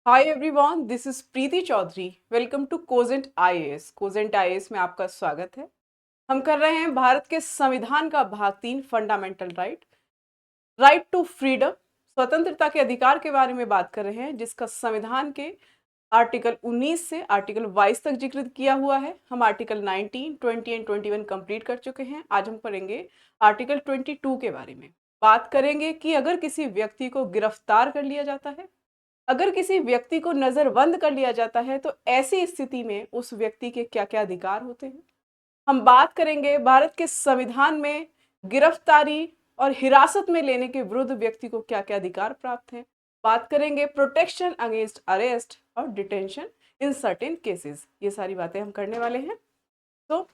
Hi everyone, this is Preeti Chaudhary. Welcome to Cogent IAS. Cogent IAS में आपका स्वागत है। हम कर रहे हैं भारत के संविधान का भाग 3 fundamental right, right to freedom, स्वतंत्रता के अधिकार के बारे में बात कर रहे हैं, जिसका संविधान के आर्टिकल 19 से आर्टिकल 22 तक जिक्र किया हुआ है। हम आर्टिकल 19, 20 एंड 21 कंप्लीट कर चुके हैं। आज हम पढ़ेंगे आर्टिकल 22 के बारे में। बात करेंगे कि अगर किसी व्यक्ति को गिरफ्तार कर लिया जाता है, अगर किसी व्यक्ति को नजरबंद कर लिया जाता है, तो ऐसी स्थिति में उस व्यक्ति के क्या क्या अधिकार होते हैं। हम बात करेंगे भारत के संविधान में गिरफ्तारी और हिरासत में लेने के विरुद्ध व्यक्ति को क्या क्या अधिकार प्राप्त हैं। बात करेंगे प्रोटेक्शन अगेंस्ट अरेस्ट और डिटेंशन इन सर्टेन केसेस। ये सारी बातें हम करने वाले हैं। तो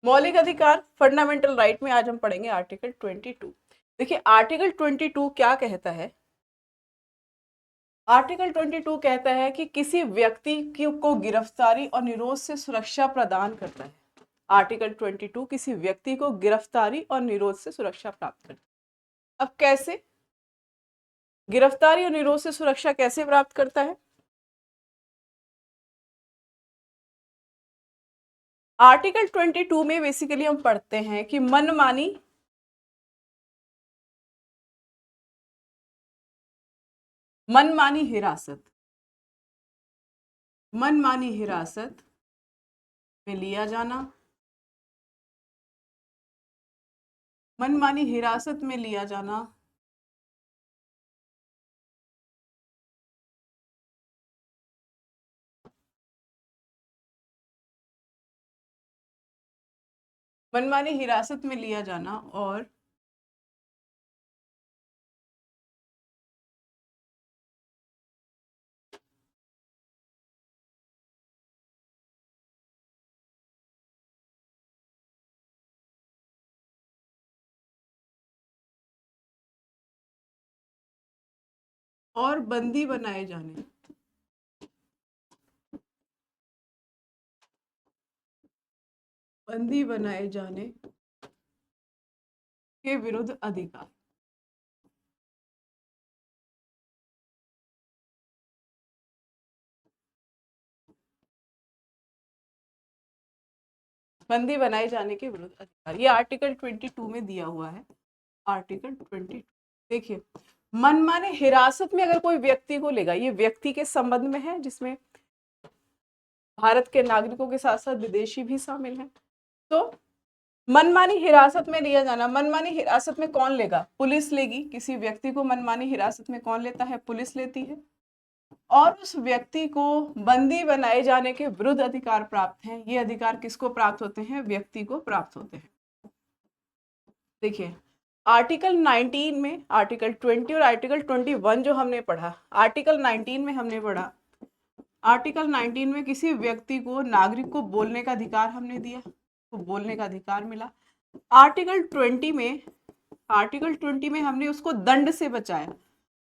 मौलिक अधिकार, फंडामेंटल राइट में आज हम पढ़ेंगे आर्टिकल 22। देखिए आर्टिकल 22 क्या कहता है। आर्टिकल 22 कहता है कि किसी व्यक्ति को गिरफ्तारी और निरोध से सुरक्षा प्रदान करता है। आर्टिकल 22 किसी व्यक्ति को गिरफ्तारी और निरोध से सुरक्षा प्राप्त करता है। अब कैसे गिरफ्तारी और निरोध से सुरक्षा कैसे प्राप्त करता है? आर्टिकल 22 में बेसिकली हम पढ़ते हैं कि मनमानी हिरासत, मनमानी हिरासत में लिया जाना, मनमानी हिरासत में लिया जाना, मनमानी हिरासत में लिया जाना और बंदी बनाए जाने, बंदी बनाए जाने के विरुद्ध अधिकार। बंदी बनाए जाने के विरुद्ध अधिकार, ये आर्टिकल 22 में दिया हुआ है। आर्टिकल 22 देखिए, मनमाने हिरासत में अगर कोई व्यक्ति को लेगा, ये व्यक्ति के संबंध में है, जिसमें भारत के नागरिकों के साथ साथ विदेशी भी शामिल हैं। तो मनमानी हिरासत में लिया जाना, मनमानी हिरासत में कौन लेगा? पुलिस लेगी। किसी व्यक्ति को मनमानी हिरासत में कौन लेता है? पुलिस लेती है। और उस व्यक्ति को बंदी बनाए जाने के विरुद्ध अधिकार प्राप्त हैं। ये अधिकार किसको प्राप्त होते हैं? व्यक्ति को प्राप्त होते हैं। देखिए आर्टिकल 19 में आर्टिकल 20 और आर्टिकल 21 जो हमने पढ़ा, आर्टिकल 19 में हमने पढ़ा, आर्टिकल 19 में किसी व्यक्ति को, नागरिक को बोलने का अधिकार हमने दिया, तो बोलने का अधिकार मिला। आर्टिकल 20 में, आर्टिकल 20 में हमने उसको दंड से बचाया,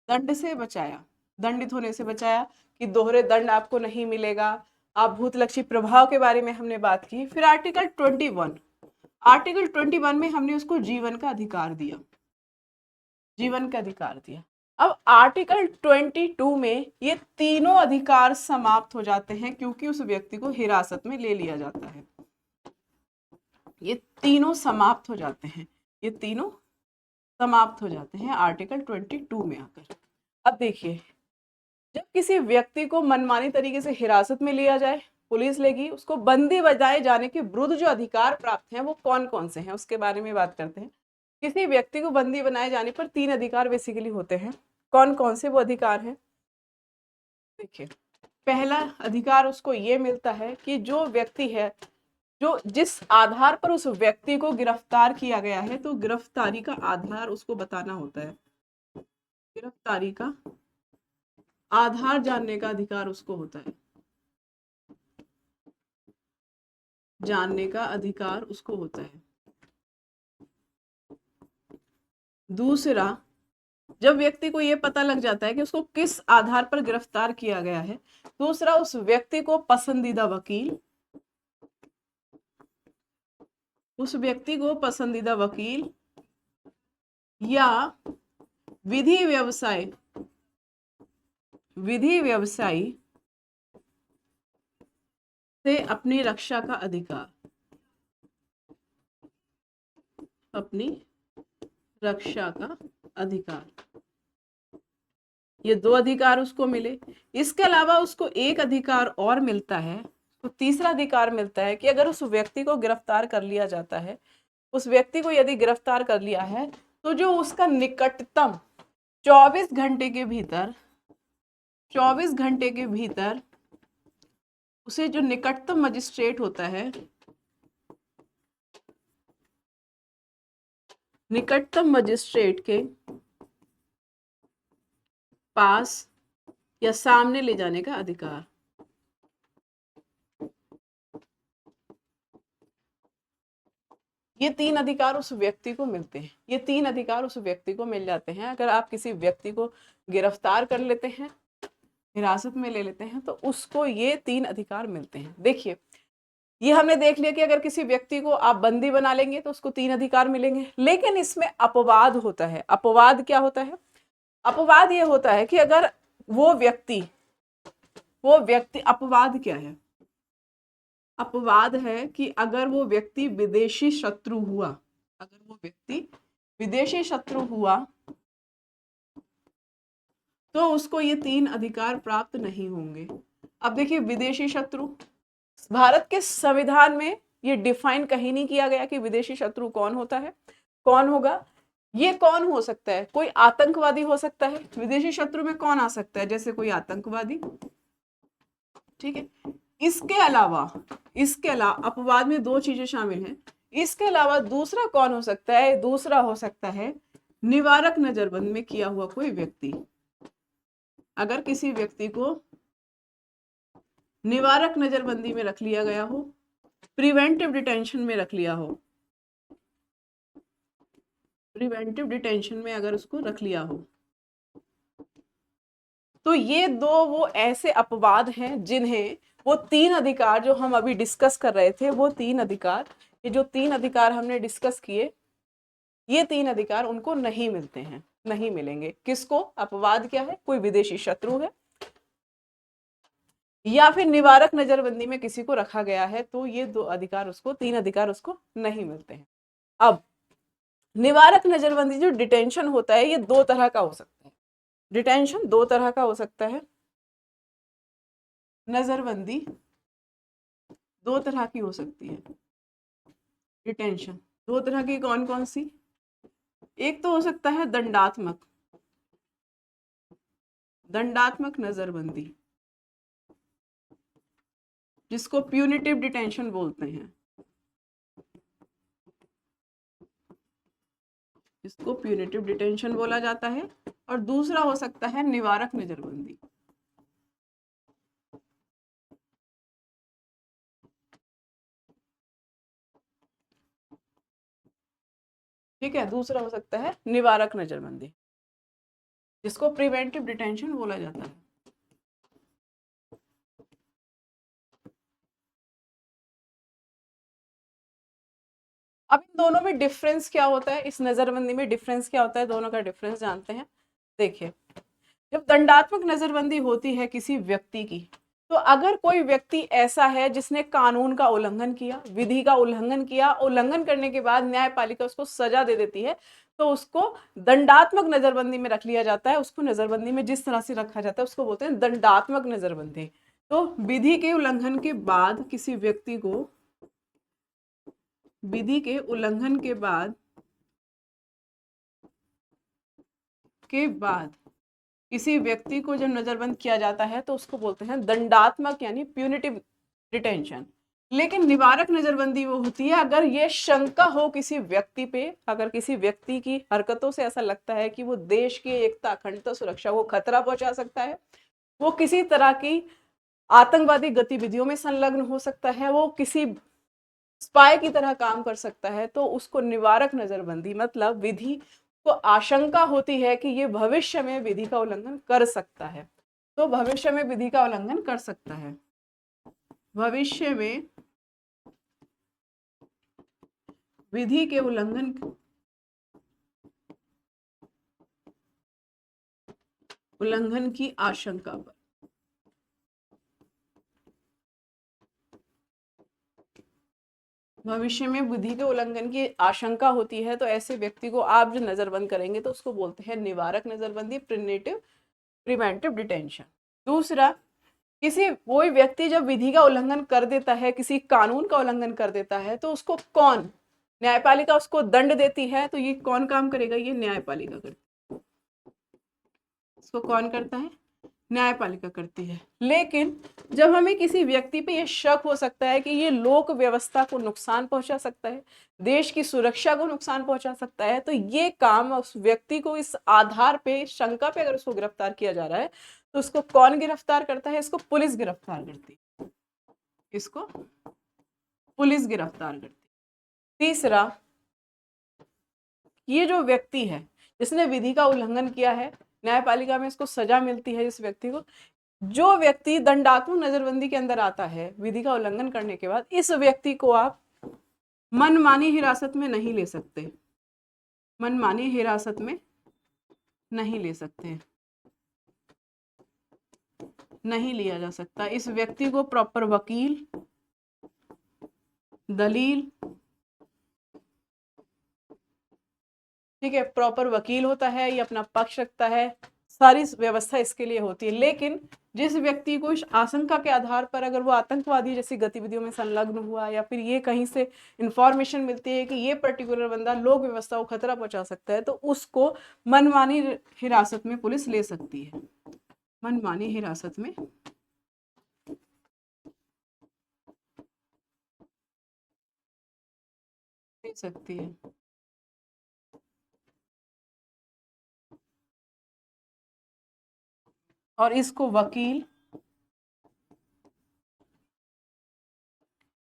दंड से बचाया, दंडित होने से बचाया कि दोहरे दंड आपको नहीं मिलेगा। आप भूतलक्षी प्रभाव के बारे में हमने बात की। फिर आर्टिकल 21, आर्टिकल 21 में हमने उसको जीवन का अधिकार दिया, जीवन का अधिकार दिया। अब आर्टिकल 22 में ये तीनों अधिकार समाप्त हो जाते हैं, क्योंकि उस व्यक्ति को हिरासत में ले लिया जाता है। ये तीनों समाप्त हो जाते हैं, ये तीनों समाप्त हो जाते हैं आर्टिकल 22 में आकर। अब देखिए, जब किसी व्यक्ति को मनमानी तरीके से हिरासत में लिया जाए, पुलिस लेगी, उसको बंदी बनाए जाने के विरुद्ध जो अधिकार प्राप्त हैं वो कौन कौन से हैं, उसके बारे में बात करते हैं। किसी व्यक्ति को बंदी बनाए जाने पर 3 अधिकार बेसिकली होते हैं। कौन कौन से वो अधिकार हैं? देखिए, पहला अधिकार उसको ये मिलता है कि जो व्यक्ति है, जो जिस आधार पर उस व्यक्ति को गिरफ्तार किया गया है, तो गिरफ्तारी का आधार उसको बताना होता है। गिरफ्तारी का आधार जानने का अधिकार उसको होता है, जानने का अधिकार उसको होता है। दूसरा, जब व्यक्ति को यह पता लग जाता है कि उसको किस आधार पर गिरफ्तार किया गया है, दूसरा, उस व्यक्ति को पसंदीदा वकील, उस व्यक्ति को पसंदीदा वकील या विधि व्यवसाय विधि व्यवसायी से अपनी रक्षा का अधिकार, अपनी रक्षा का अधिकार, ये दो अधिकार उसको मिले। इसके अलावा उसको एक अधिकार और मिलता है, तो तीसरा अधिकार मिलता है कि अगर उस व्यक्ति को गिरफ्तार कर लिया जाता है, उस व्यक्ति को यदि गिरफ्तार कर लिया है, तो जो उसका निकटतम 24 घंटे के भीतर, 24 घंटे के भीतर उसे जो निकटतम मजिस्ट्रेट होता है, निकटतम मजिस्ट्रेट के पास या सामने ले जाने का अधिकार। ये तीन अधिकार उस व्यक्ति को मिलते हैं, ये तीन अधिकार उस व्यक्ति को मिल जाते हैं। अगर आप किसी व्यक्ति को गिरफ्तार कर लेते हैं, हिरासत में ले लेते हैं, तो उसको ये तीन अधिकार मिलते हैं। देखिए, ये हमने देख लिया कि अगर किसी व्यक्ति को आप बंदी बना लेंगे तो उसको तीन अधिकार मिलेंगे, लेकिन इसमें अपवाद होता है। अपवाद क्या होता है? अपवाद ये होता है कि अगर वो व्यक्ति अपवाद क्या है? अपवाद है कि अगर वो व्यक्ति विदेशी शत्रु हुआ, अगर वो व्यक्ति विदेशी शत्रु हुआ, तो उसको ये तीन अधिकार प्राप्त नहीं होंगे। अब देखिए, विदेशी शत्रु, भारत के संविधान में ये डिफाइन कहीं नहीं किया गया कि विदेशी शत्रु कौन होता है, कौन होगा। ये कौन हो सकता है? कोई आतंकवादी हो सकता है। विदेशी शत्रु में कौन आ सकता है? जैसे कोई आतंकवादी, ठीक है। इसके अलावा अपवाद में दो चीजें शामिल हैं। इसके अलावा दूसरा कौन हो सकता है? दूसरा हो सकता है निवारक नजरबंद में किया हुआ कोई व्यक्ति। अगर किसी व्यक्ति को निवारक नजरबंदी में रख लिया गया हो, प्रिवेंटिव डिटेंशन में रख लिया हो, प्रिवेंटिव डिटेंशन में अगर उसको रख लिया हो, तो ये दो वो ऐसे अपवाद हैं जिन्हें वो तीन अधिकार जो हम अभी डिस्कस कर रहे थे, वो तीन अधिकार, ये जो तीन अधिकार हमने डिस्कस किए, ये तीन अधिकार उनको नहीं मिलते हैं, नहीं मिलेंगे। किसको? अपवाद क्या है? कोई विदेशी शत्रु है, या फिर निवारक नजरबंदी में किसी को रखा गया है, तो ये दो अधिकार उसको, तीन अधिकार उसको नहीं मिलते हैं। अब निवारक नजरबंदी जो डिटेंशन होता है, ये दो तरह का हो सकता है। डिटेंशन दो तरह का हो सकता है, नजरबंदी दो तरह की हो सकती है। डिटेंशन दो तरह की कौन कौन सी? एक तो हो सकता है दंडात्मक नजरबंदी, जिसको प्यूनिटिव डिटेंशन बोलते हैं, जिसको प्यूनिटिव डिटेंशन बोला जाता है। और दूसरा हो सकता है निवारक नजरबंदी। ठीक है, दूसरा हो सकता है निवारक नजरबंदी, जिसको प्रिवेंटिव डिटेंशन बोला जाता है। अब इन दोनों में डिफरेंस क्या होता है? इस नजरबंदी में डिफरेंस क्या होता है? दोनों का डिफरेंस जानते हैं। देखिए, जब दंडात्मक नजरबंदी होती है किसी व्यक्ति की, तो अगर कोई व्यक्ति ऐसा है जिसने कानून का उल्लंघन किया, विधि का उल्लंघन किया, उल्लंघन करने के बाद न्यायपालिका उसको सजा दे देती है, तो उसको दंडात्मक नजरबंदी में रख लिया जाता है। उसको नजरबंदी में जिस तरह से रखा जाता है उसको बोलते हैं दंडात्मक नजरबंदी। तो विधि के उल्लंघन के बाद किसी व्यक्ति को, विधि के उल्लंघन के बाद किसी व्यक्ति को जब नजरबंद किया जाता है तो उसको बोलते हैं दंडात्मक यानी प्यूनिटिव डिटेंशन। लेकिन निवारक नजरबंदी वो होती है अगर ये शंका हो किसी व्यक्ति पे, अगर किसी व्यक्ति की हरकतों से ऐसा लगता है कि वो देश की एकता, अखंडता, सुरक्षा को खतरा पहुंचा सकता है, वो किसी तरह की आतंकवादी गतिविधियों में संलग्न हो सकता है, वो किसी स्पाई की तरह काम कर सकता है, तो उसको निवारक नजरबंदी, मतलब विधि को आशंका होती है कि ये भविष्य में विधि का उल्लंघन कर सकता है, तो भविष्य में विधि का उल्लंघन कर सकता है, भविष्य में विधि के उल्लंघन की आशंका पर। भविष्य में विधि के उल्लंघन की आशंका होती है तो ऐसे व्यक्ति को आप जो नजरबंद करेंगे तो उसको बोलते हैं निवारक नजरबंदी, प्रिवेंटिव डिटेंशन। दूसरा, किसी कोई व्यक्ति जब विधि का उल्लंघन कर देता है, किसी कानून का उल्लंघन कर देता है, तो उसको कौन, न्यायपालिका उसको दंड देती है, तो ये कौन काम करेगा, ये न्यायपालिका करती है। इसको कौन करता है, न्यायपालिका करती है। लेकिन जब हमें किसी व्यक्ति पे ये शक हो सकता है कि ये लोक व्यवस्था को नुकसान पहुंचा सकता है, देश की सुरक्षा को नुकसान पहुंचा सकता है, तो ये काम उस व्यक्ति को इस आधार पे, शंका पे अगर उसको गिरफ्तार किया जा रहा है, तो उसको कौन गिरफ्तार करता है, इसको पुलिस गिरफ्तार करती है। इसको पुलिस गिरफ्तार करती है। तीसरा, ये जो व्यक्ति है जिसने विधि का उल्लंघन किया है, न्यायपालिका में इसको सजा मिलती है जिस व्यक्ति को, जो व्यक्ति दंडात्मक नजरबंदी के अंदर आता है विधि का उल्लंघन करने के बाद, इस व्यक्ति को आप मनमानी हिरासत में नहीं ले सकते, मनमानी हिरासत में नहीं ले सकते, नहीं लिया जा सकता। इस व्यक्ति को प्रॉपर वकील, दलील, ठीक है, प्रॉपर वकील होता है, ये अपना पक्ष रखता है, सारी व्यवस्था इसके लिए होती है। लेकिन जिस व्यक्ति को इस आशंका के आधार पर, अगर वो आतंकवादी जैसी गतिविधियों में संलग्न हुआ, या फिर ये कहीं से इंफॉर्मेशन मिलती है कि ये पर्टिकुलर बंदा लोक व्यवस्था को खतरा पहुंचा सकता है, तो उसको मनमानी हिरासत में पुलिस ले सकती है, मनमानी हिरासत में ले सकती है। और इसको वकील,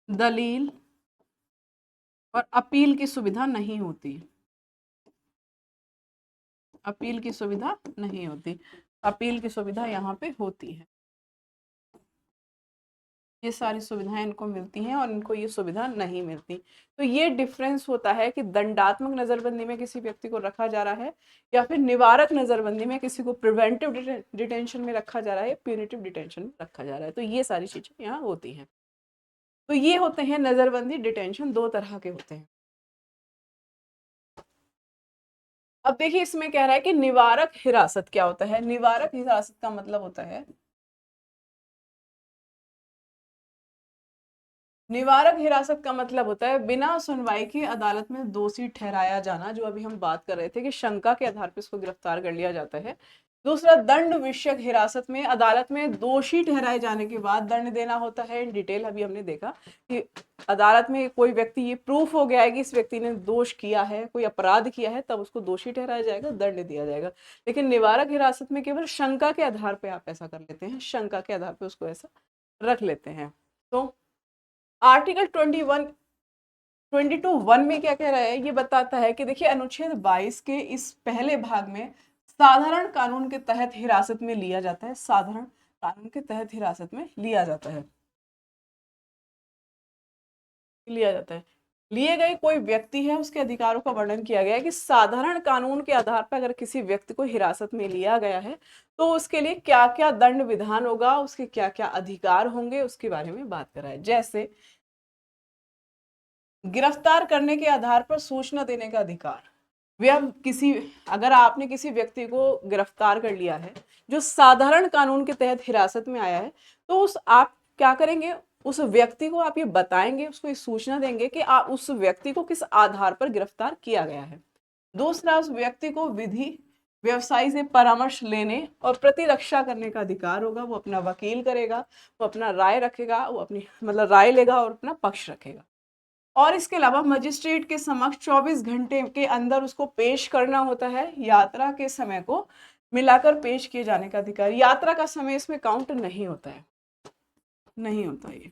दलील और अपील की सुविधा नहीं होती, अपील की सुविधा नहीं होती, अपील की सुविधा यहाँ पे होती है। ये सारी सुविधाएं इनको मिलती हैं और इनको ये सुविधा नहीं मिलती। तो ये डिफरेंस होता है कि दंडात्मक नजरबंदी में किसी व्यक्ति को रखा जा रहा है, या फिर निवारक नजरबंदी में किसी को प्रिवेंटिव डिटेंशन में रखा जा रहा है, प्यूनिटिव डिटेंशन में रखा जा रहा है। तो ये सारी चीजें यहाँ होती हैं। तो ये होते हैं नजरबंदी, डिटेंशन, दो तरह के होते हैं। अब देखिए इसमें कह रहा है कि निवारक हिरासत क्या होता है। निवारक हिरासत का मतलब होता है, निवारक हिरासत का मतलब होता है बिना सुनवाई की अदालत में दोषी ठहराया जाना, जो अभी हम बात कर रहे थे कि शंका के आधार पर इसको गिरफ्तार कर लिया जाता है। दूसरा, दंड विषयक हिरासत में अदालत में दोषी ठहराए जाने के बाद दंड देना होता है। इन डिटेल अभी हमने देखा कि अदालत में कोई व्यक्ति, ये प्रूफ हो गया है कि इस व्यक्ति ने दोष किया है, कोई अपराध किया है, तब उसको दोषी ठहराया जाएगा, दंड दिया जाएगा। लेकिन निवारक हिरासत में केवल शंका के आधार पर आप ऐसा कर लेते हैं, शंका के आधार पर उसको ऐसा रख लेते हैं। तो आर्टिकल 22(1) में क्या कह रहा है, ये बताता है कि देखिए अनुच्छेद 22 के इस पहले भाग में साधारण कानून के तहत हिरासत में लिया जाता है, साधारण कानून के तहत हिरासत में लिया जाता है, लिया जाता है। लिए गए कोई व्यक्ति है, उसके अधिकारों का वर्णन किया गया है कि साधारण कानून के आधार पर अगर किसी व्यक्ति को हिरासत में लिया गया है तो उसके लिए क्या क्या दंड विधान होगा, उसके क्या क्या अधिकार होंगे, उसके बारे में बात करा है। जैसे गिरफ्तार करने के आधार पर सूचना देने का अधिकार। अगर आपने किसी व्यक्ति को गिरफ्तार कर लिया है जो साधारण कानून के तहत हिरासत में आया है, तो आप क्या करेंगे, उस व्यक्ति को आप ये बताएंगे, उसको ये सूचना देंगे कि आप उस व्यक्ति को किस आधार पर गिरफ्तार किया गया है। दूसरा, उस व्यक्ति को विधि व्यवसायी से परामर्श लेने और प्रतिरक्षा करने का अधिकार होगा। वो अपना वकील करेगा, वो अपना राय रखेगा, वो अपनी मतलब राय लेगा और अपना पक्ष रखेगा। और इसके अलावा मजिस्ट्रेट के समक्ष 24 घंटे के अंदर उसको पेश करना होता है। यात्रा के समय को मिलाकर पेश किए जाने का अधिकार। यात्रा का समय इसमें काउंट नहीं होता है, नहीं होता ये,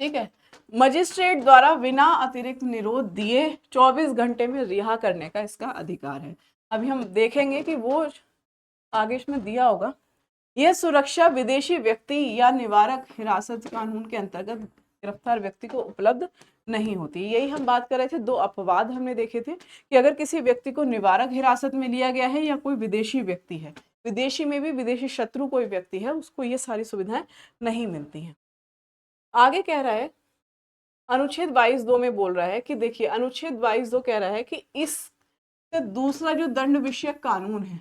ठीक है। मजिस्ट्रेट द्वारा बिना अतिरिक्त निरोध दिए 24 घंटे में रिहा करने का इसका अधिकार है। अभी हम देखेंगे कि वो आगे इसमें दिया होगा। यह सुरक्षा विदेशी व्यक्ति या निवारक हिरासत कानून के अंतर्गत गिरफ्तार व्यक्ति को उपलब्ध नहीं होती। यही हम बात कर रहे थे, दो अपवाद हमने देखे थे कि अगर किसी व्यक्ति को निवारक हिरासत में लिया गया है या कोई विदेशी व्यक्ति है, विदेशी में भी विदेशी शत्रु कोई व्यक्ति है, उसको ये सारी सुविधाएं नहीं मिलती हैं। आगे कह रहा है अनुच्छेद 22(2) में बोल रहा है कि देखिए अनुच्छेद 22(2) कह रहा है कि इस दूसरा जो दंड विषयक कानून है,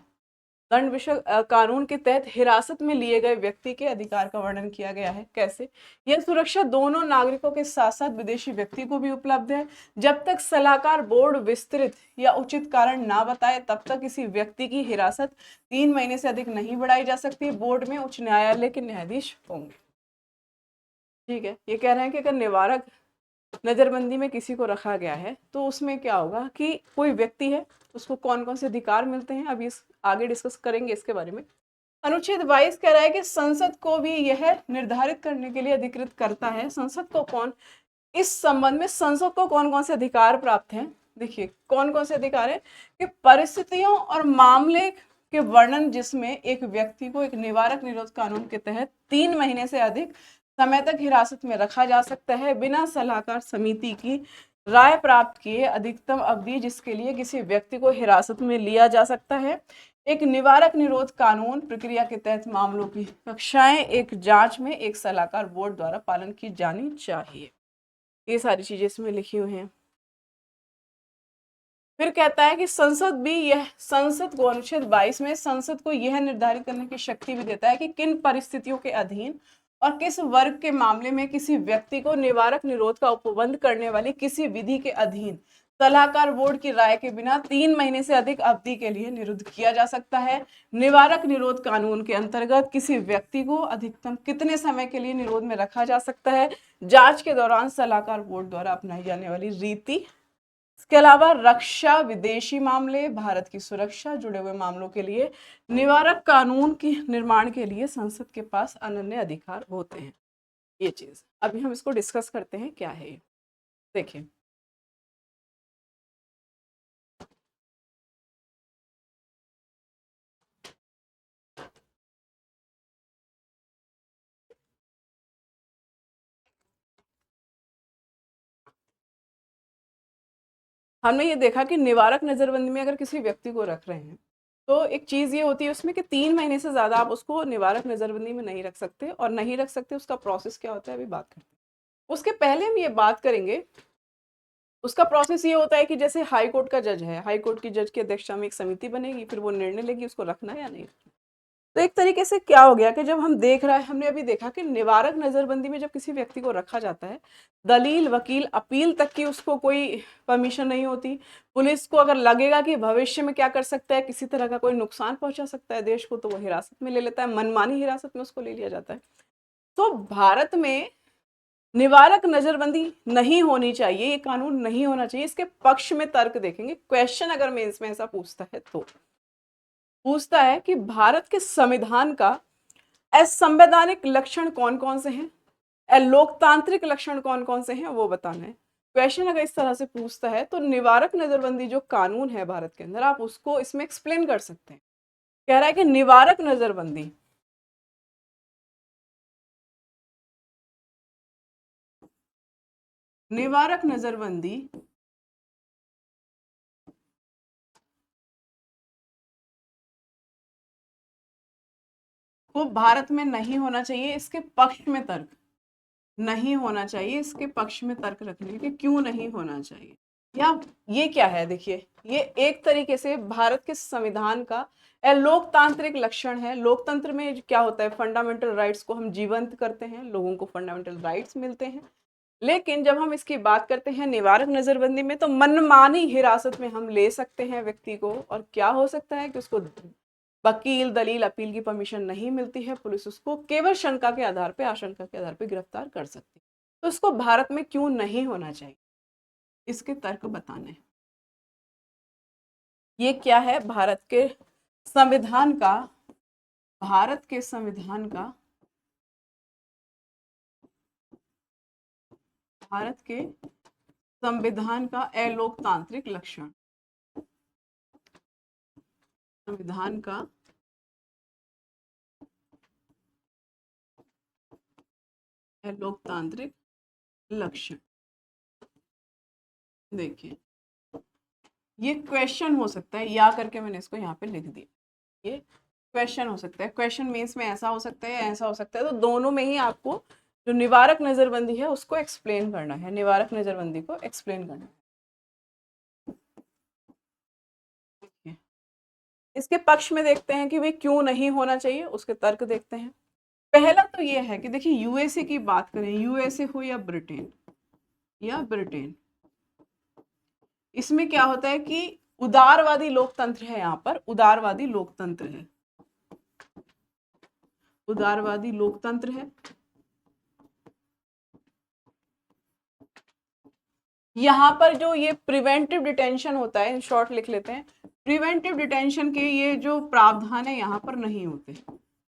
दंड विषय कानून के तहत हिरासत में लिए गए व्यक्ति के अधिकार का वर्णन किया गया है। कैसे? यह सुरक्षा दोनों नागरिकों के साथ साथ विदेशी व्यक्ति को भी उपलब्ध है। जब तक सलाहकार बोर्ड विस्तृत या उचित कारण ना बताए तब तक किसी व्यक्ति की हिरासत 3 महीने से अधिक नहीं बढ़ाई जा सकती। बोर्ड में उच्च न्यायालय के न्यायाधीश होंगे। ठीक है, ये कह रहे हैं कि अगर निवारक नजरबंदी में किसी को रखा गया है तो उसमें क्या होगा कि कोई व्यक्ति है, उसको कौन कौन से अधिकार मिलते हैं, अभी इस आगे डिस्कस करेंगे इसके बारे में। अनुच्छेद 22 कह रहा है कि संसद को भी यह निर्धारित करने के लिए अधिकृत करता है। संसद को कौन, इस संबंध में संसद को कौन कौन से अधिकार प्राप्त हैं? देखिए कौन कौन से अधिकार है कि परिस्थितियों और मामले के वर्णन जिसमें एक व्यक्ति को एक निवारक निरोध कानून के तहत 3 महीने से अधिक समय तक हिरासत में रखा जा सकता है बिना सलाहकार समिति की राय प्राप्त किए। अधिकतम अवधि जिसके लिए किसी व्यक्ति को हिरासत में लिया जा सकता है। एक निवारक निरोध कानून प्रक्रिया के तहत मामलों की कक्षाएं एक जांच में एक सलाहकार बोर्ड द्वारा पालन की जानी चाहिए। ये सारी चीजें इसमें लिखी हुई हैं। फिर कहता है कि संसद भी यह, संसद को अनुच्छेद 22 में संसद को यह निर्धारित करने की शक्ति भी देता है कि किन परिस्थितियों के अधीन और किस वर्ग के मामले में किसी व्यक्ति को निवारक निरोध का उपबंध करने वाली किसी विधि के अधीन सलाहकार बोर्ड की राय के बिना 3 महीने से अधिक अवधि के लिए निरुद्ध किया जा सकता है। निवारक निरोध कानून के अंतर्गत किसी व्यक्ति को अधिकतम कितने समय के लिए निरोध में रखा जा सकता है, जांच के दौरान सलाहकार बोर्ड द्वारा अपनाई जाने वाली रीति। इसके अलावा रक्षा, विदेशी मामले, भारत की सुरक्षा जुड़े हुए मामलों के लिए निवारक कानून के निर्माण के लिए संसद के पास अनन्य अधिकार होते हैं। ये चीज अभी हम इसको डिस्कस करते हैं क्या है ये। देखिए हमने ये देखा कि निवारक नजरबंदी में अगर किसी व्यक्ति को रख रहे हैं तो एक चीज ये होती है उसमें कि 3 महीने से ज्यादा आप उसको निवारक नजरबंदी में नहीं रख सकते, और नहीं रख सकते उसका प्रोसेस क्या होता है अभी बात करते हैं। उसके पहले हम ये बात करेंगे, उसका प्रोसेस ये होता है कि जैसे हाई कोर्ट का जज है, हाई कोर्ट की जज की अध्यक्षता में एक समिति बनेगी, फिर वो निर्णय लेगी उसको रखना है या नहीं। तो एक तरीके से क्या हो गया कि जब हम देख रहे हैं, हमने अभी देखा कि निवारक नजरबंदी में जब किसी व्यक्ति को रखा जाता है, दलील, वकील, अपील तक की उसको कोई परमिशन नहीं होती। पुलिस को अगर लगेगा कि भविष्य में क्या कर सकता है, किसी तरह का कोई नुकसान पहुंचा सकता है देश को, तो वो हिरासत में ले लेता है, मनमानी हिरासत में उसको ले लिया जाता है। तो भारत में निवारक नजरबंदी नहीं होनी चाहिए, ये कानून नहीं होना चाहिए। इसके पक्ष में तर्क देखेंगे। क्वेश्चन अगर मेंस में ऐसा पूछता है तो पूछता है कि भारत के संविधान का असंवैधानिक लक्षण कौन कौन से हैं, लोकतांत्रिक लक्षण कौन कौन से हैं, वो बताना है। क्वेश्चन अगर इस तरह से पूछता है तो निवारक नजरबंदी जो कानून है भारत के अंदर, आप उसको इसमें एक्सप्लेन कर सकते हैं। कह रहा है कि निवारक नजरबंदी निवारक नजरबंदी को भारत में नहीं होना चाहिए। इसके पक्ष में तर्क नहीं होना चाहिए, इसके पक्ष में तर्क रखने के क्यों नहीं होना चाहिए। या ये क्या है, देखिए ये एक तरीके से भारत के संविधान का लोकतांत्रिक लक्षण है। लोकतंत्र में क्या होता है, फंडामेंटल राइट्स को हम जीवंत करते हैं, लोगों को फंडामेंटल राइट्स मिलते हैं। लेकिन जब हम इसकी बात करते हैं निवारक नजरबंदी में, तो मनमानी हिरासत में हम ले सकते हैं व्यक्ति को, और क्या हो सकता है कि उसको वकील, दलील, अपील की परमिशन नहीं मिलती है, पुलिस उसको केवल शंका के आधार पे, आशंका के आधार पे गिरफ्तार कर सकती है। तो इसको भारत में क्यों नहीं होना चाहिए, इसके तर्क बताने हैं। ये क्या है, भारत के संविधान का, भारत के संविधान का, भारत के संविधान का अलोकतांत्रिक लक्षण, संविधान का लोकतांत्रिक लक्षण। देखिए ये क्वेश्चन हो सकता है, या करके मैंने इसको यहाँ पे लिख दिया, ये क्वेश्चन हो सकता है। क्वेश्चन मीन्स में ऐसा हो सकता है, ऐसा हो सकता है, तो दोनों में ही आपको जो निवारक नजरबंदी है उसको एक्सप्लेन करना है, निवारक नजरबंदी को एक्सप्लेन करना है। इसके पक्ष में देखते हैं कि भाई क्यों नहीं होना चाहिए, उसके तर्क देखते हैं। पहला तो ये है कि देखिए यूएसए की बात करें, यूएसए हो या ब्रिटेन, इसमें क्या होता है कि उदारवादी लोकतंत्र है, यहाँ पर उदारवादी लोकतंत्र है, उदारवादी लोकतंत्र है। यहाँ पर जो ये प्रिवेंटिव डिटेंशन होता है, इन शॉर्ट लिख लेते हैं, प्रिवेंटिव डिटेंशन के ये जो प्रावधान है यहाँ पर नहीं होते,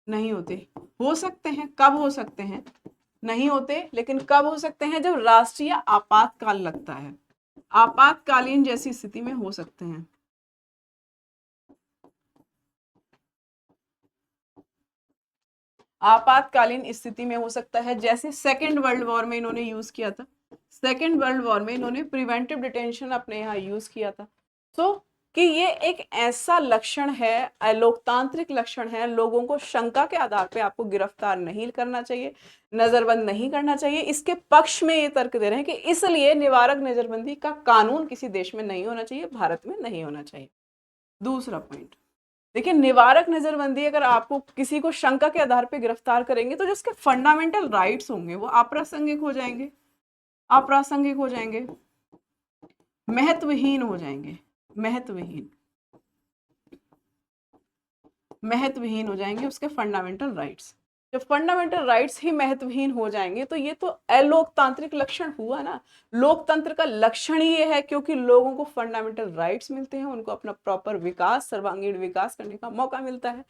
नहीं होते। हो सकते हैं, कब हो सकते हैं, नहीं होते, लेकिन कब हो सकते हैं, जब राष्ट्रीय आपातकाल लगता है, आपातकालीन जैसी स्थिति में हो सकते हैं। आपातकालीन स्थिति में हो सकता है, जैसे सेकेंड वर्ल्ड वॉर में इन्होंने यूज किया था, सेकेंड वर्ल्ड वॉर में इन्होंने प्रिवेंटिव डिटेंशन अपने यहाँ यूज किया था। तो कि ये एक ऐसा लक्षण है, लोकतांत्रिक लक्षण है, लोगों को शंका के आधार पे आपको गिरफ्तार नहीं करना चाहिए, नजरबंद नहीं करना चाहिए। इसके पक्ष में ये तर्क दे रहे हैं कि इसलिए निवारक नजरबंदी का कानून किसी देश में नहीं होना चाहिए, भारत में नहीं होना चाहिए। दूसरा पॉइंट देखिए, निवारक नजरबंदी अगर आपको किसी को शंका के आधार पर गिरफ्तार करेंगे तो जो उसके फंडामेंटल राइट्स होंगे वो अप्रासंगिक हो जाएंगे, अप्रासंगिक हो जाएंगे, महत्वहीन हो जाएंगे, महत्वहीन, महत्वहीन हो जाएंगे उसके फंडामेंटल राइट्स। जब फंडामेंटल राइट्स ही महत्वहीन हो जाएंगे तो ये तो अलोकतांत्रिक लक्षण हुआ ना। लोकतंत्र का लक्षण ही ये है क्योंकि लोगों को फंडामेंटल राइट्स मिलते हैं, उनको अपना प्रॉपर विकास, सर्वांगीण विकास करने का मौका मिलता है।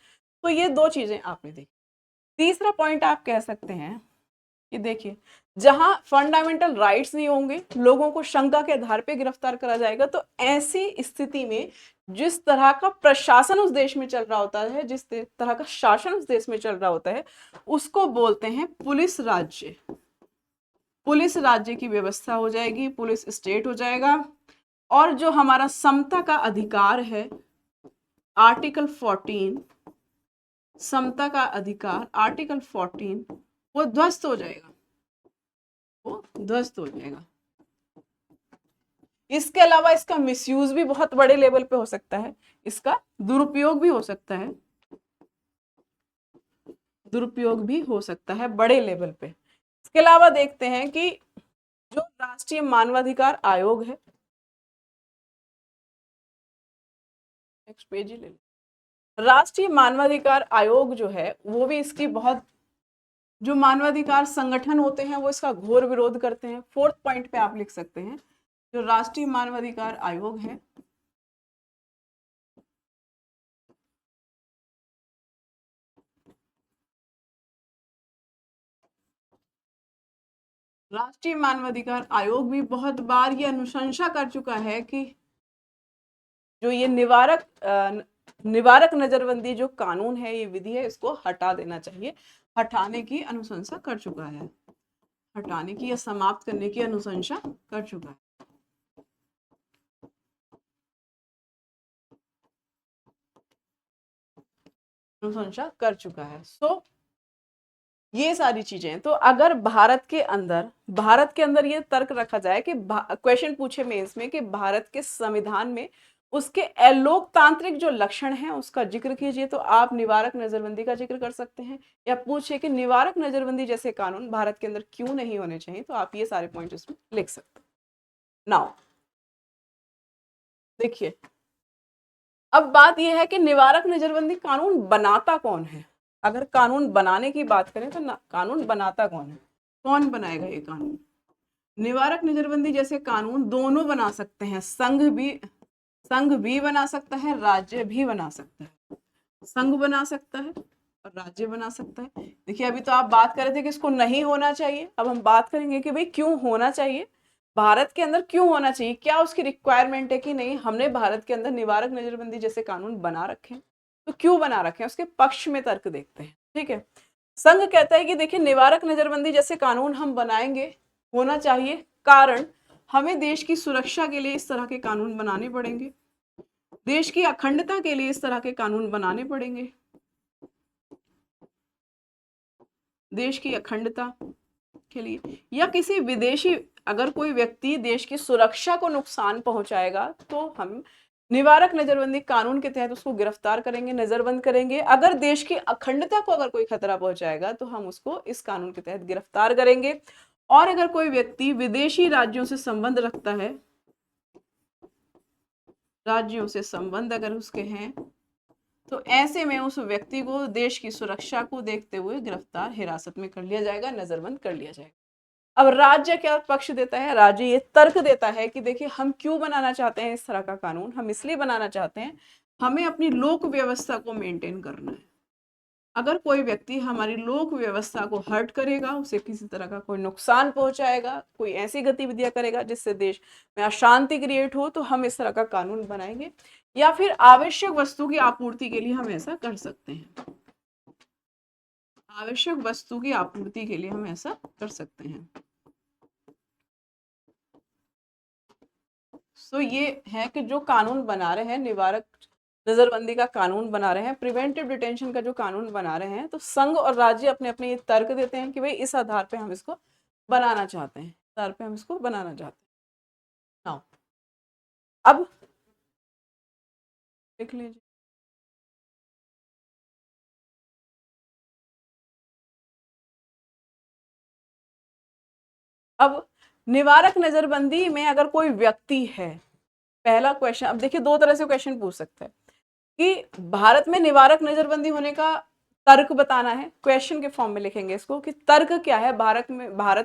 तो ये दो चीजें आपने देखी। तीसरा पॉइंट आप कह सकते हैं कि देखिए, जहां फंडामेंटल राइट्स नहीं होंगे, लोगों को शंका के आधार पे गिरफ्तार करा जाएगा, तो ऐसी स्थिति में जिस तरह का प्रशासन उस देश में चल रहा होता है, जिस तरह का शासन उस देश में चल रहा होता है, उसको बोलते हैं पुलिस राज्य। पुलिस राज्य की व्यवस्था हो जाएगी, पुलिस स्टेट हो जाएगा। और जो हमारा समता का अधिकार है, आर्टिकल 14, समता का अधिकार आर्टिकल 14, वो ध्वस्त हो जाएगा, वो ध्वस्त हो जाएगा। इसके अलावा इसका मिसयूज भी बहुत बड़े लेवल पे हो सकता है, इसका दुरुपयोग भी हो सकता है, दुरुपयोग भी हो सकता है बड़े लेवल पे। इसके अलावा देखते हैं कि जो राष्ट्रीय मानवाधिकार आयोग है, नेक्स्ट पेज ही ले लो। राष्ट्रीय मानवाधिकार आयोग जो है वो भी इसकी बहुत, जो मानवाधिकार संगठन होते हैं वो इसका घोर विरोध करते हैं। फोर्थ पॉइंट पे आप लिख सकते हैं, जो राष्ट्रीय मानवाधिकार आयोग है, राष्ट्रीय मानवाधिकार आयोग भी बहुत बार ये अनुशंसा कर चुका है कि जो ये निवारक नजरबंदी जो कानून है, ये विधि है, इसको हटा देना चाहिए, हटाने की अनुशंसा कर चुका है, हटाने की या समाप्त करने की अनुशंसा कर चुका है। अनुशंसा कर चुका है। सो ये सारी चीजें, तो अगर भारत के अंदर ये तर्क रखा जाए कि क्वेश्चन पूछे मेंस में कि भारत के संविधान में उसके अलोकतांत्रिक जो लक्षण हैं उसका जिक्र कीजिए, तो आप निवारक नजरबंदी का जिक्र कर सकते हैं। या पूछे कि निवारक नजरबंदी जैसे कानून भारत के अंदर क्यों नहीं होने चाहिए, तो आप ये सारे पॉइंट इसमें लिख सकते हैं। नाउ देखिए, अब बात यह है कि निवारक नजरबंदी कानून बनाता कौन है। अगर कानून बनाने की बात करें तो कानून बनाता कौन है, कौन बनाएगा ये कानून। निवारक नजरबंदी जैसे कानून दोनों बना सकते हैं, संघ भी बना सकता है, राज्य भी बना सकता है, संघ बना सकता है और राज्य बना सकता है। देखिए, अभी तो आप बात कर रहे थे कि इसको नहीं होना चाहिए, अब हम बात करेंगे कि भाई क्यों होना चाहिए, भारत के अंदर क्यों होना चाहिए, क्या उसकी रिक्वायरमेंट है कि नहीं। हमने भारत के अंदर निवारक नजरबंदी जैसे कानून बना रखे हैं, तो क्यों बना रखे हैं, उसके पक्ष में तर्क देखते हैं। ठीक है, संघ कहता है कि देखिए, निवारक नजरबंदी जैसे कानून हम बनाएंगे, होना चाहिए, कारण हमें देश की सुरक्षा के लिए इस तरह के कानून बनाने पड़ेंगे, देश की अखंडता के लिए इस तरह के कानून बनाने पड़ेंगे, देश की अखंडता के लिए, या किसी विदेशी, अगर कोई व्यक्ति देश की सुरक्षा को नुकसान पहुंचाएगा तो हम निवारक नजरबंदी कानून के तहत उसको गिरफ्तार करेंगे, नजरबंद करेंगे। अगर देश की अखंडता को अगर कोई खतरा पहुंचाएगा तो हम उसको इस कानून के तहत गिरफ्तार करेंगे। और अगर कोई व्यक्ति विदेशी राज्यों से संबंध रखता है, राज्यों से संबंध अगर उसके हैं, तो ऐसे में उस व्यक्ति को देश की सुरक्षा को देखते हुए गिरफ्तार, हिरासत में कर लिया जाएगा, नजरबंद कर लिया जाएगा। अब राज्य क्या पक्ष देता है? राज्य ये तर्क देता है कि देखिए हम क्यों बनाना चाहते हैं इस तरह का कानून, हम इसलिए बनाना चाहते हैं, हमें अपनी लोक व्यवस्था को मेंटेन करना है। अगर कोई व्यक्ति हमारी लोक व्यवस्था को हर्ट करेगा, उसे किसी तरह का कोई नुकसान पहुंचाएगा, कोई ऐसी गतिविधियां करेगा जिससे देश में अशांति क्रिएट हो, तो हम इस तरह का कानून बनाएंगे। या फिर आवश्यक वस्तु की आपूर्ति के लिए हम ऐसा कर सकते हैं, आवश्यक वस्तु की आपूर्ति के लिए हम ऐसा कर सकते हैं। तो ये है कि जो कानून बना रहे हैं, निवारक नजरबंदी का कानून बना रहे हैं, प्रिवेंटिव डिटेंशन का जो कानून बना रहे हैं, तो संघ और राज्य अपने अपने ये तर्क देते हैं कि भाई इस आधार पे हम इसको बनाना चाहते हैं, इस आधार पे हम इसको बनाना चाहते हैं। नाउ अब देख लीजिए, अब निवारक नजरबंदी में अगर कोई व्यक्ति है, पहला क्वेश्चन, अब देखिए दो तरह से क्वेश्चन पूछ सकते हैं कि भारत में निवारक नजरबंदी होने का तर्क बताना है, क्वेश्चन के फॉर्म में लिखेंगे इसको कि तर्क क्या है, भारत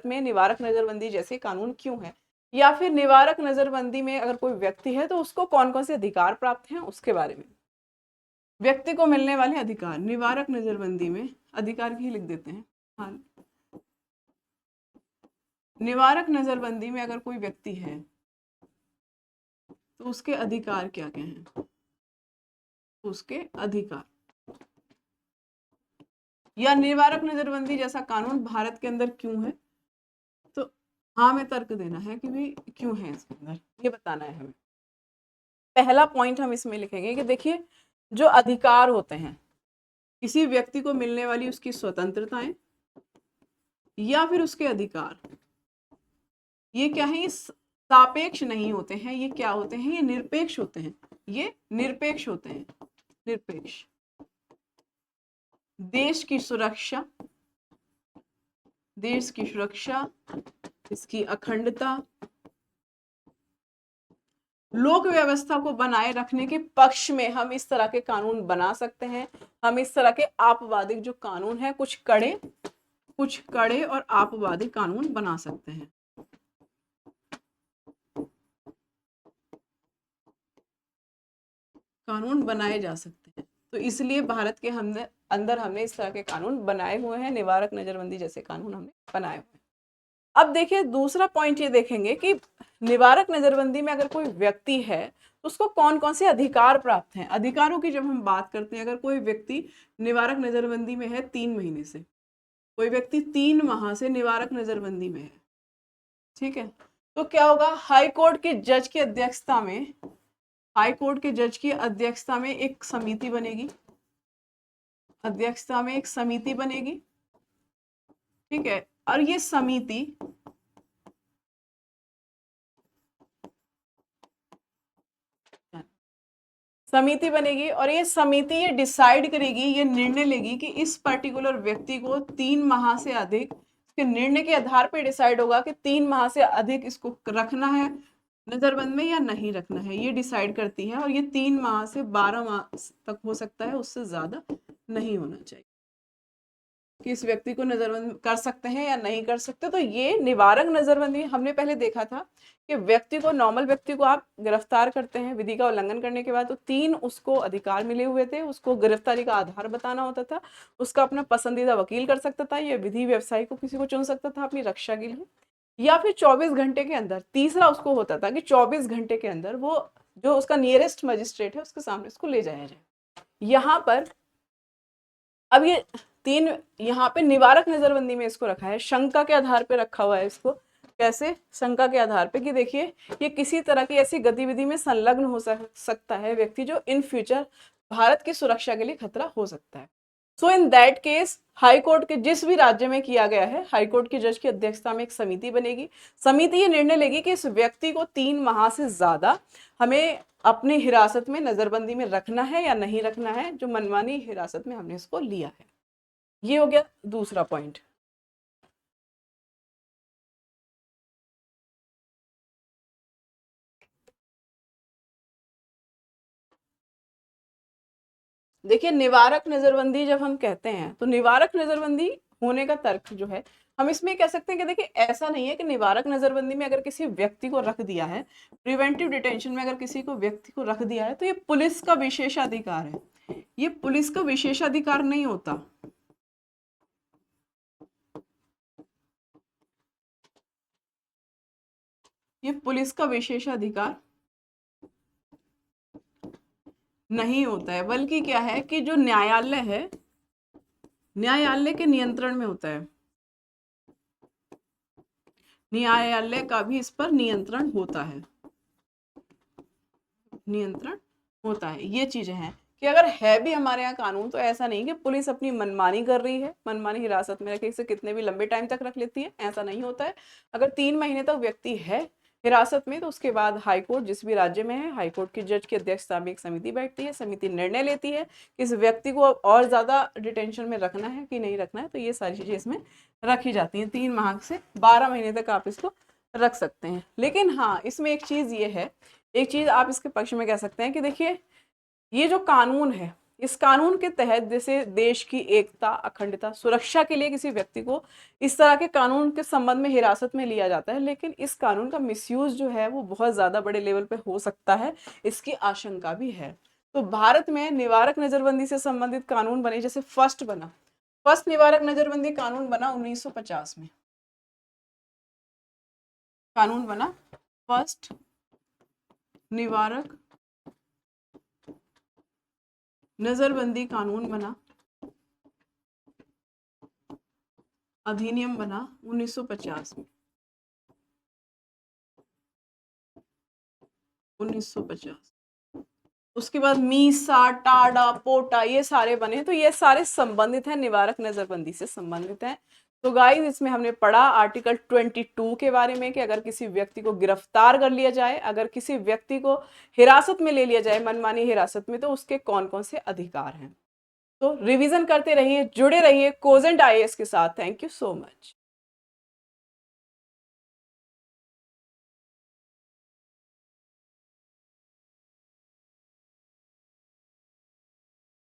में निवारक नजरबंदी जैसे कानून क्यों है, या फिर निवारक नजरबंदी में अगर कोई व्यक्ति है तो उसको कौन कौन से अधिकार प्राप्त हैं उसके बारे में, व्यक्ति को मिलने वाले अधिकार। निवारक नजरबंदी में अधिकार ही लिख देते हैं। हाँ, निवारक नजरबंदी में अगर कोई व्यक्ति है तो उसके अधिकार क्या क्या हैं, उसके अधिकार, या निवारक नजरबंदी जैसा कानून भारत के अंदर क्यों है, तो हाँ में तर्क देना है कि भाई क्यों है इसके अंदर, ये बताना है हमें। पहला पॉइंट हम इसमें लिखेंगे कि देखिए जो अधिकार होते हैं, किसी व्यक्ति को मिलने वाली उसकी स्वतंत्रताएं या फिर उसके अधिकार, ये क्या है, ये सापेक्ष नहीं होते हैं, ये क्या होते हैं, ये निरपेक्ष होते हैं, ये निरपेक्ष होते हैं, निरपेक्ष। देश की सुरक्षा, देश की सुरक्षा, इसकी अखंडता, लोक व्यवस्था को बनाए रखने के पक्ष में हम इस तरह के कानून बना सकते हैं। हम इस तरह के आपवादिक जो कानून है, कुछ कड़े और आपवादिक कानून बना सकते हैं। कानून बनाए जा सकते हैं, तो इसलिए भारत के अंदर हमने इस तरह के कानून बनाए हुए हैं, निवारक नजरबंदी जैसे कानून हमने बनाए हुए हैं। अब देखिए दूसरा पॉइंट ये देखेंगे कि निवारक नजरबंदी में अगर कोई व्यक्ति है तो उसको कौन कौन से अधिकार प्राप्त हैं। अधिकारों की जब हम बात करते हैं, अगर कोई व्यक्ति निवारक नजरबंदी में है 3 महीने से, कोई व्यक्ति 3 माह से निवारक नजरबंदी में है, ठीक है, तो क्या होगा, हाई कोर्ट के जज की अध्यक्षता में, हाई कोर्ट के जज की अध्यक्षता में एक समिति बनेगी, अध्यक्षता में एक समिति बनेगी, ठीक है, और ये समिति बनेगी और ये समिति ये डिसाइड करेगी, ये निर्णय लेगी कि इस पर्टिकुलर व्यक्ति को 3 माह से अधिक, इसके निर्णय के आधार पर डिसाइड होगा कि 3 माह से अधिक इसको रखना है नजरबंद में या नहीं रखना है, ये डिसाइड करती है। और ये 3 माह से 12 माह तक हो सकता है, उससे ज्यादा नहीं होना चाहिए कि इस व्यक्ति को नजरबंद कर सकते हैं या नहीं कर सकते। तो ये निवारक नजरबंदी हमने पहले देखा था कि व्यक्ति को, नॉर्मल व्यक्ति को आप गिरफ्तार करते हैं विधि का उल्लंघन करने के बाद, तो 3 उसको अधिकार मिले हुए थे, उसको गिरफ्तारी का आधार बताना होता था, उसका अपना पसंदीदा वकील कर सकता था, या विधि व्यवसायी को किसी को चुन सकता था अपनी रक्षा के लिए, या फिर 24 घंटे के अंदर, तीसरा उसको होता था कि 24 घंटे के अंदर वो जो उसका नियरेस्ट मजिस्ट्रेट है उसके सामने इसको ले जाया जाए। यहाँ पर अब ये 3 यहाँ पे निवारक नजरबंदी में इसको रखा है, शंका के आधार पे रखा हुआ है इसको, कैसे? शंका के आधार पे कि देखिए ये किसी तरह की ऐसी गतिविधि में संलग्न हो सकता है व्यक्ति जो इन फ्यूचर भारत की सुरक्षा के लिए खतरा हो सकता है। So in that case high court के जिस भी राज्य में किया गया है, हाई कोर्ट की जज की अध्यक्षता में एक समिति बनेगी। समिति ये निर्णय लेगी कि इस व्यक्ति को 3 माह से ज्यादा हमें अपनी हिरासत में, नजरबंदी में रखना है या नहीं रखना है, जो मनमानी हिरासत में हमने इसको लिया है। ये हो गया दूसरा पॉइंट। देखिए निवारक नजरबंदी जब हम कहते हैं तो निवारक नजरबंदी होने का तर्क जो है, हम इसमें कह सकते हैं कि देखिए ऐसा नहीं है कि निवारक नजरबंदी में अगर किसी व्यक्ति को रख दिया है, प्रिवेंटिव डिटेंशन में अगर किसी को व्यक्ति को रख दिया है तो ये पुलिस का विशेषाधिकार है। ये पुलिस का विशेषाधिकार नहीं होता। ये पुलिस का विशेषाधिकार नहीं होता है, बल्कि क्या है कि जो न्यायालय है, न्यायालय के नियंत्रण में होता है। न्यायालय का भी इस पर नियंत्रण होता है, नियंत्रण होता है। ये चीजें हैं कि अगर है भी हमारे यहाँ कानून तो ऐसा नहीं कि पुलिस अपनी मनमानी कर रही है, मनमानी हिरासत में रखे, इसे कितने भी लंबे टाइम तक रख लेती है, ऐसा नहीं होता है। अगर 3 महीने तक व्यक्ति है हिरासत में तो उसके बाद हाईकोर्ट जिस भी राज्य में है, हाईकोर्ट की जज की अध्यक्षता में एक समिति बैठती है। समिति निर्णय लेती है कि इस व्यक्ति को और ज्यादा डिटेंशन में रखना है कि नहीं रखना है, तो ये सारी चीजें इसमें रखी जाती हैं। 3 माह से 12 महीने तक आप इसको रख सकते हैं। लेकिन हाँ, इसमें एक चीज ये है, एक चीज आप इसके पक्ष में कह सकते हैं कि देखिए ये जो कानून है, इस कानून के तहत जैसे देश की एकता, अखंडता, सुरक्षा के लिए किसी व्यक्ति को इस तरह के कानून के संबंध में हिरासत में लिया जाता है, लेकिन इस कानून का मिसयूज जो है वो बहुत ज्यादा बड़े लेवल पे हो सकता है, इसकी आशंका भी है। तो भारत में निवारक नजरबंदी से संबंधित कानून बने, जैसे फर्स्ट निवारक नजरबंदी कानून बना 1950 में। कानून बना फर्स्ट निवारक नजरबंदी कानून बना, अधिनियम बना 1950 में। 1950 उसके बाद मीसा, टाडा, पोटा ये सारे बने, तो ये सारे संबंधित हैं, निवारक नजरबंदी से संबंधित हैं। तो गाइस इसमें हमने पढ़ा आर्टिकल 22 के बारे में कि अगर किसी व्यक्ति को गिरफ्तार कर लिया जाए, अगर किसी व्यक्ति को हिरासत में ले लिया जाए मनमानी हिरासत में, तो उसके कौन कौन से अधिकार हैं। तो रिवीजन करते रहिए, जुड़े रहिए कोजेंट आईएएस के साथ। Thank you so much.